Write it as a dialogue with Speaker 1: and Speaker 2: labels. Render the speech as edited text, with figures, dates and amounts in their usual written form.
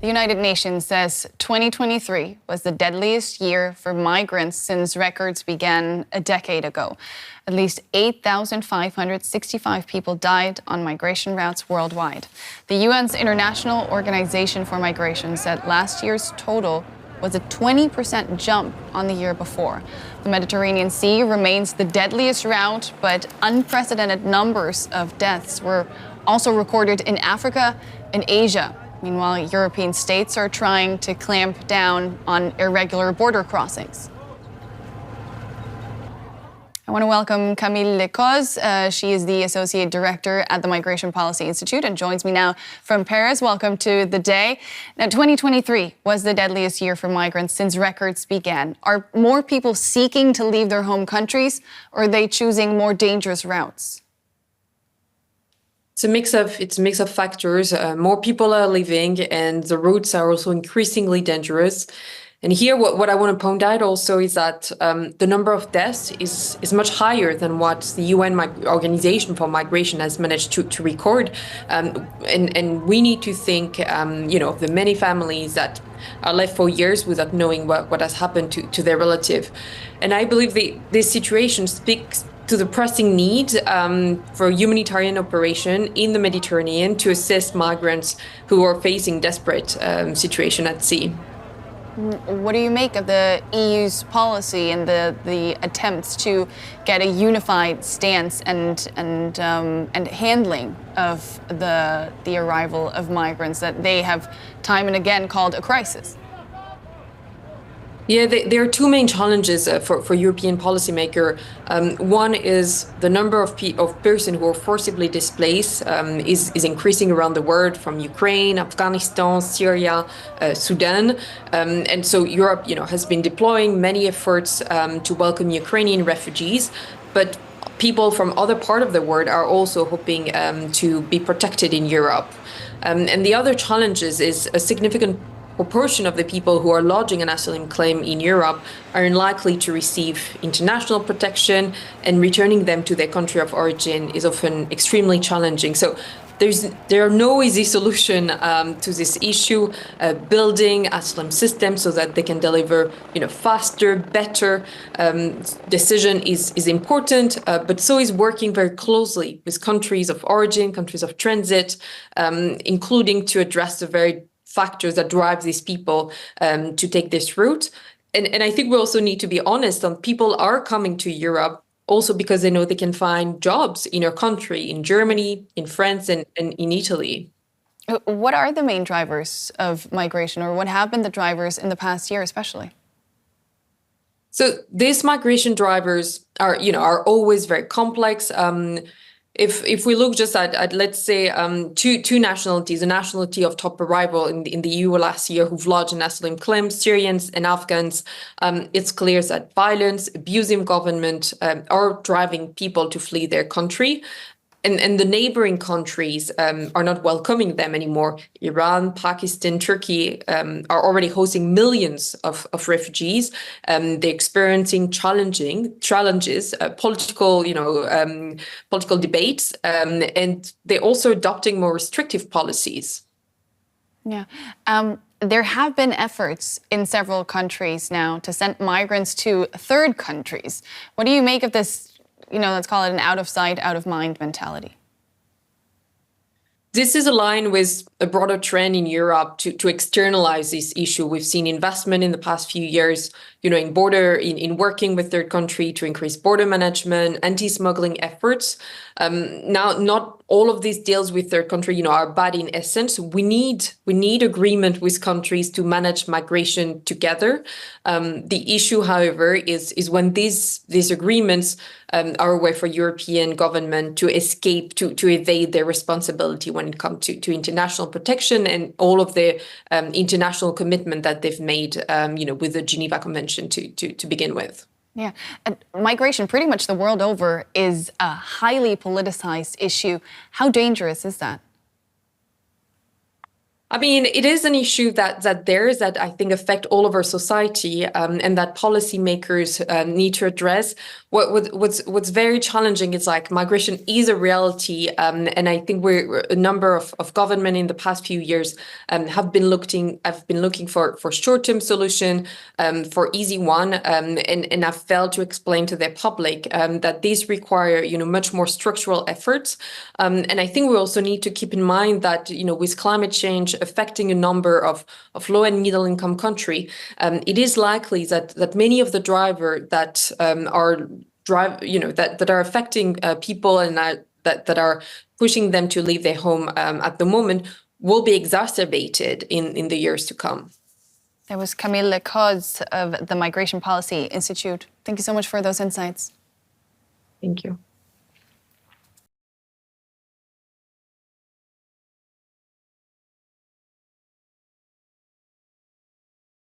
Speaker 1: The United Nations says 2023 was the deadliest year for migrants since records began a decade ago. At least 8,565 people died on migration routes worldwide. The UN's International Organization for Migration said last year's total was a 20% jump on the year before. The Mediterranean Sea remains the deadliest route, but unprecedented numbers of deaths were also recorded in Africa and Asia. Meanwhile, European states are trying to clamp down on irregular border crossings. I want to welcome Camille Le Coz. She is the Associate Director at the Migration Policy Institute and joins me now from Paris. Welcome to the day. Now, 2023 was the deadliest year for migrants since records began. Are more people seeking to leave their home countries, or are they choosing more dangerous routes?
Speaker 2: It's a mix of factors. More people are leaving, and the routes are also increasingly dangerous. And here, what I want to point out also is that the number of deaths is much higher than what the UN Organization for Migration has managed to record. And we need to think, of the many families that are left for years without knowing what has happened to their relative. And I believe this situation speaks to the pressing need for a humanitarian operation in the Mediterranean to assist migrants who are facing desperate situation at sea.
Speaker 1: What do you make of the EU's policy and the attempts to get a unified stance and handling of the arrival of migrants that they have time and again called a crisis?
Speaker 2: Yeah, there are two main challenges for European policymakers. One is the number of persons who are forcibly displaced is increasing around the world, from Ukraine, Afghanistan, Syria, Sudan. And so Europe, has been deploying many efforts to welcome Ukrainian refugees, but people from other parts of the world are also hoping to be protected in Europe. And the other challenges is a significant proportion of the people who are lodging an asylum claim in Europe are unlikely to receive international protection, and returning them to their country of origin is often extremely challenging. So there are no easy solution to this issue. Building asylum systems so that they can deliver, faster, better decision is important, but so is working very closely with countries of origin, countries of transit, including to address the very factors that drive these people to take this route. And I think we also need to be honest on people are coming to Europe also because they know they can find jobs in our country, in Germany, in France, and in Italy.
Speaker 1: What are the main drivers of migration, or what have been the drivers in the past year especially?
Speaker 2: So these migration drivers are always very complex. If we look just at let's say two nationalities, a nationality of top arrival in the EU last year who've lodged an asylum claim, Syrians and Afghans, it's clear that violence, abusive government are driving people to flee their country. And the neighboring countries are not welcoming them anymore. Iran, Pakistan, Turkey are already hosting millions of refugees. They're experiencing challenges, political debates, and they're also adopting more restrictive policies.
Speaker 1: Yeah. There have been efforts in several countries now to send migrants to third countries. What do you make of this? Let's call it an out of sight, out of mind mentality.
Speaker 2: This is aligned with a broader trend in Europe to externalize this issue. We've seen investment in the past few years, in working with third country to increase border management, anti-smuggling efforts. Now, not all of these deals with third country, are bad in essence. We need agreement with countries to manage migration together. The issue, however, is when these agreements are a way for European government to escape, to evade their responsibility when it comes to international protection and all of the international commitment that they've made, with the Geneva Convention to begin with.
Speaker 1: Yeah, and migration pretty much the world over is a highly politicized issue. How dangerous is that?
Speaker 2: I mean, it is an issue that I think affect all of our society, and that policymakers need to address. What's very challenging is like migration is a reality, and I think a number of government in the past few years have been looking for short-term solution, for easy one, and have failed to explain to their public that these require much more structural efforts, and I think we also need to keep in mind that with climate change affecting a number of low and middle income country, it is likely that many of the drivers that that are affecting people and that are pushing them to leave their home at the moment will be exacerbated in the years to come.
Speaker 1: There was Camille Le Coz of the Migration Policy Institute. Thank you so much for those insights.
Speaker 2: Thank you.